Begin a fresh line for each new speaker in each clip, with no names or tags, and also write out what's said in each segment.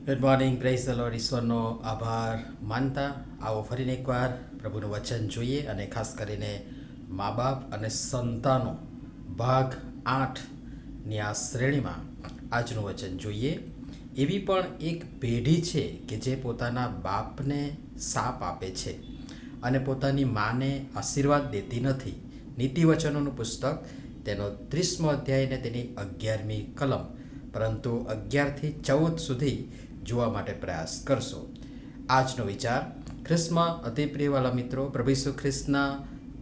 Good morning, praise the lord. ઈશ્વરનો આભાર માનતા આવો ફરીને એકવાર પ્રભુનું વચન જોઈએ, અને ખાસ કરીને મા બાપ અને સંતાનો ભાગ 8ની આ શ્રેણીમાં આજનું વચન જોઈએ. એવી પણ એક પેઢી છે કે જે પોતાના બાપને શાપ આપે છે અને પોતાની માને આશીર્વાદ દેતી નથી. નીતિવચનોનું પુસ્તક તેનો 30મો અધ્યાય અને તેની 11મી કલમ, પરંતુ 11 થી 14 સુધી જોવા માટે પ્રયાસ કરશો. આજનો વિચાર ખ્રિસ્તમાં અતિ પ્રિયવાલા મિત્રો, પ્રભુ ઈસુ ખ્રિસ્તના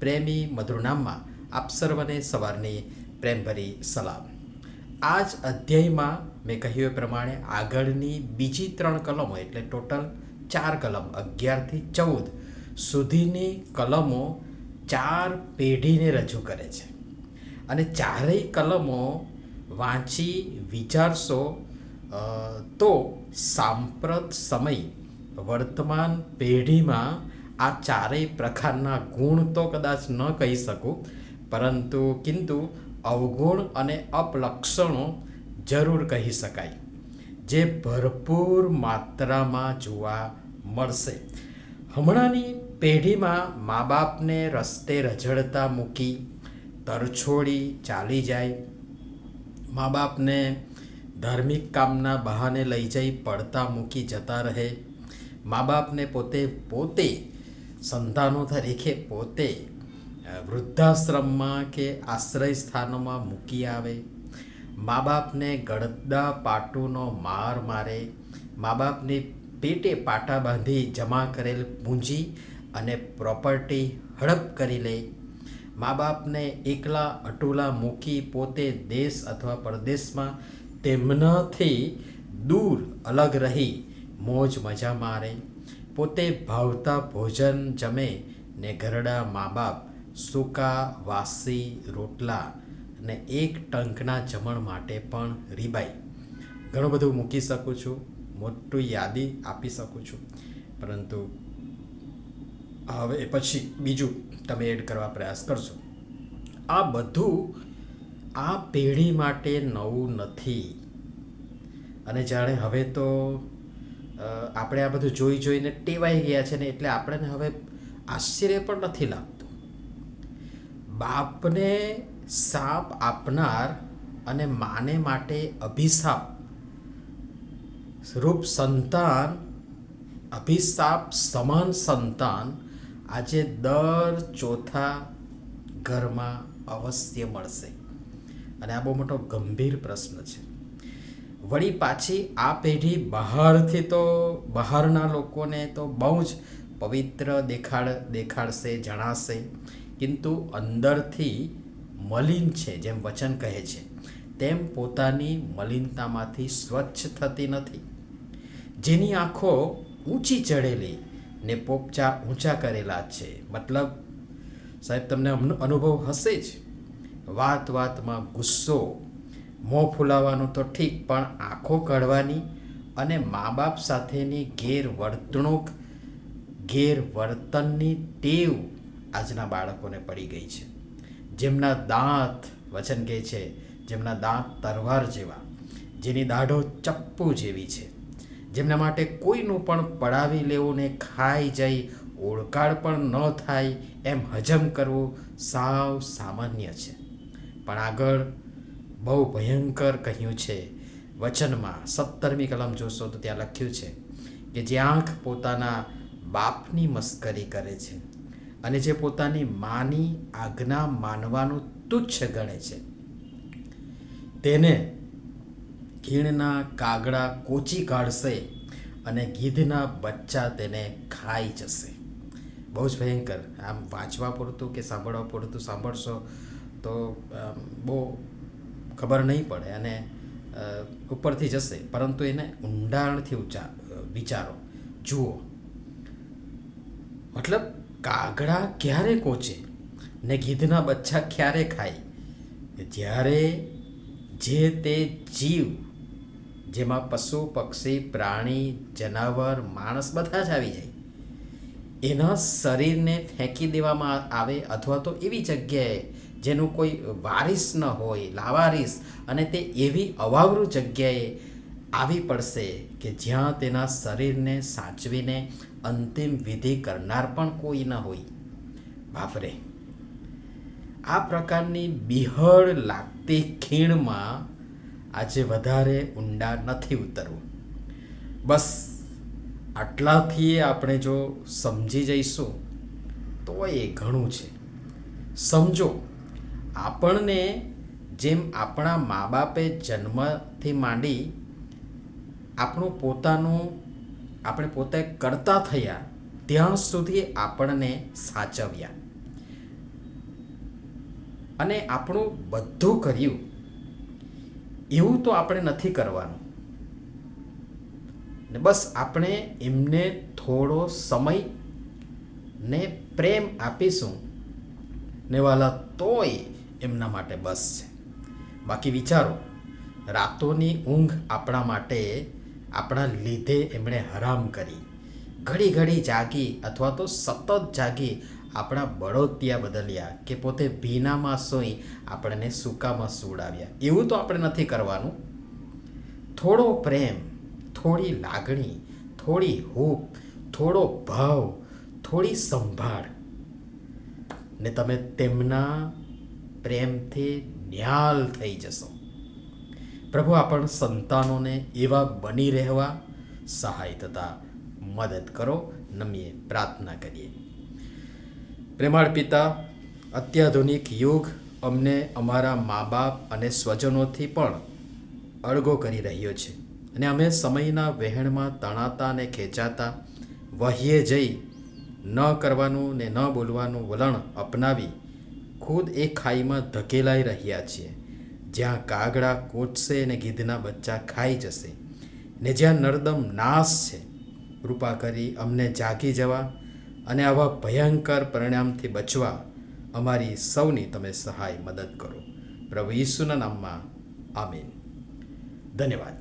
પ્રેમી મધુર નામમાં આપ સર્વને સવારની પ્રેમભરી સલામ. આ જ અધ્યાયમાં મેં કહ્યું એ પ્રમાણે આગળની બીજી 3 કલમો, એટલે ટોટલ 4 કલમ 11 થી 14 સુધીની કલમો 4 પેઢીને રજૂ કરે છે. અને ચારેય કલમો વાંચી વિચારશો તો સાંપ્રત સમય વર્તમાન પેઢીમાં આ ચારેય પ્રકારના ગુણ તો કદાચ ન કહી શકું, કિંતુ અવગુણ અને અપલક્ષણો જરૂર કહી શકાય, જે ભરપૂર માત્રામાં જોવા મળશે. હમણાંની પેઢીમાં મા બાપને રસ્તે રઝળતા મૂકી તરછોડી ચાલી જાય, મા બાપને ધાર્મિક કામના બહાને લઈ જઈ પડતા મૂકી જતા રહે, મા બાપને પોતે સંતાનો તરીકે પોતે વૃદ્ધાશ્રમમાં કે આશ્રય સ્થાનોમાં મૂકી આવે, મા બાપને ગળદા પાટુનો માર મારે, મા બાપની પેટે પાટા બાંધી જમા કરેલ પૂંજી અને પ્રોપર્ટી હડપ કરી લે, મા બાપને એકલા અટુલા મૂકી પોતે દેશ અથવા પરદેશમાં તેમનાથી દૂર અલગ રહી મોજ મજા મારે, પોતે ભાવતા ભોજન જમે ને ઘરડા મા બાપ સૂકા વાસી રોટલા ને એક ટંકના જમણ માટે પણ રીબાઈ. ઘણું બધું મૂકી શકું છું, મોટું યાદી આપી શકું છું, પરંતુ હવે પછી બીજું તમે એડ કરવા પ્રયાસ કરશો. આ બધું આ પેઢી માટે નવું નથી. અને જાણે હવે તો આપણે આ બધું જોઈ જોઈને ટેવાઈ ગયા છે ને, એટલે આપણને હવે આશ્ચર્ય પણ નથી લાગતું. બાપને શાપ આપનાર અને માને માટે અભિશાપ રૂપ સંતાન, અભિશાપ સમાન સંતાન આજે દર ચોથા ઘરમાં અવશ્ય મળશે. અને આ બહુ મોટો ગંભીર પ્રશ્ન છે. વળી પાછી આ પેઢી બહારના લોકોને તો બહુ જ પવિત્ર દેખાડશે, જણાશે, કિંતુ અંદરથી મલિન છે. જેમ વચન કહે છે તેમ પોતાની મલિનતામાંથી સ્વચ્છ થતી નથી. જેની આંખો ઊંચી ચઢેલી ને પોપચા ઊંચા કરેલા છે. મતલબ સાહેબ, તમને અનુભવ હશે જ. વાતમાં ગુસ્સો, મોં ફૂલાવાનું તો ઠીક, પણ આંખો કાઢવાની અને મા બાપ સાથેની ગેરવર્તનની ટેવ આજના બાળકોને પડી ગઈ છે. જેમના દાંત, વચન કહે છે, જેમના દાંત તરવાર જેવા, જેની દાઢો ચપ્પુ જેવી છે, જેમના માટે કોઈનું પણ પડાવી લેવું ને ખાઈ જઈ ઓળકાળ પણ ન થાય એમ હજમ કરવું સાવ સામાન્ય છે. પણ આગળ બહુ ભયંકર કહ્યું છે વચનમાં. 17મી કલમ જોશો તો ત્યાં લખ્યું છે કે જે આંખ પોતાના બાપની મસ્કરી કરે છે અને જે પોતાની માની આજ્ઞા માનવાનું તુચ્છ ગણે છે, તેને ખીણના કાગડા કોચી કાઢશે અને ગીધના બચ્ચા તેને ખાઈ જશે. બહુ જ ભયંકર. આમ વાંચવા પૂરતું કે સાંભળવા પૂરતું સાંભળશો તો બહુ ખબર નહીં પડે અને ઉપરથી જશે, પરંતુ એને ઊંડાણથી વિચારો, જુઓ. મતલબ કાગડા ક્યારે કોચે ને ગીધના બચ્ચા ક્યારે ખાય? જ્યારે જે તે જીવ, જેમાં પશુ પક્ષી પ્રાણી જનાવર માણસ બધા જ આવી જાય, એના શરીરને ફેંકી દેવામાં આવે, અથવા તો એવી જગ્યાએ જેનું કોઈ વારિસ ન હોય, લાવારિસ, અને તે એવી અવાવરૂ જગ્યાએ આવી પડશે કે જ્યાં તેના શરીરને સાચવીને અંતિમ વિધિ કરનાર પણ કોઈ ન હોય. બાપરે, આ પ્રકારની બિહળ લાગતી ખીણમાં આજે વધારે ઊંડા નથી ઉતરવું. બસ આટલાથી આપણે જો સમજી જઈશું તો એ ઘણું છે. સમજો, આપણને જેમ આપણા મા બાપે જન્મથી માંડી આપણે પોતે કરતા થયા ત્યાં સુધી આપણને સાચવ્યા અને આપણું બધું કર્યું. એવું તો આપણે નથી કરવાનું ને બસ આપણે એમને થોડો સમય ને પ્રેમ આપીશું ને વાલા, તોય એમના માટે બસ છે. બાકી વિચારો, રાતોની ઊંઘ આપણા માટે આપણા લીધે એમણે હરામ કરી. ઘડી ઘડી જાગી અથવા તો સતત જાગી આપણા બળોતિયા બદલ્યા કે પોતે ભીનામાં સૂઈ આપણને સૂકામાં સુવડાવ્યા. એવું તો આપણે નથી કરવાનું. થોડો પ્રેમ, થોડી લાગણી, થોડી હૂંફ, થોડો ભાવ, થોડી સંભાળ ને તમે તેમના પ્રેમથી ન્યાલ થઈ જશો. પ્રભુ આપણ સંતાનોને એવા બની રહેવા સહાય તથા મદદ કરો. નમીએ પ્રાર્થના કરીએ. પ્રેમાળ પિતા, અત્યાધુનિક યુગ અમને અમારા મા બાપ અને સ્વજનોથી પણ અળગો કરી રહ્યો છે અને અમે સમયના વહેણમાં તણાતા અને ખેંચાતા વહીએ જઈ ન કરવાનું ને ન બોલવાનું વલણ અપનાવી ખુદ એ ખાઈમાં ધકેલાઈ રહ્યા છીએ, જ્યાં કાગડા કૂદશે ને ગીધના બચ્ચા ખાઈ જશે ને જ્યાં નર્દમ નાશ છે. કૃપા કરી અમને જાગી જવા અને આવા ભયંકર પરિણામથી બચવા અમારી સૌની તમે સહાય મદદ કરો. પ્રભુ ઈસુના નામમાં આમીન. ધન્યવાદ.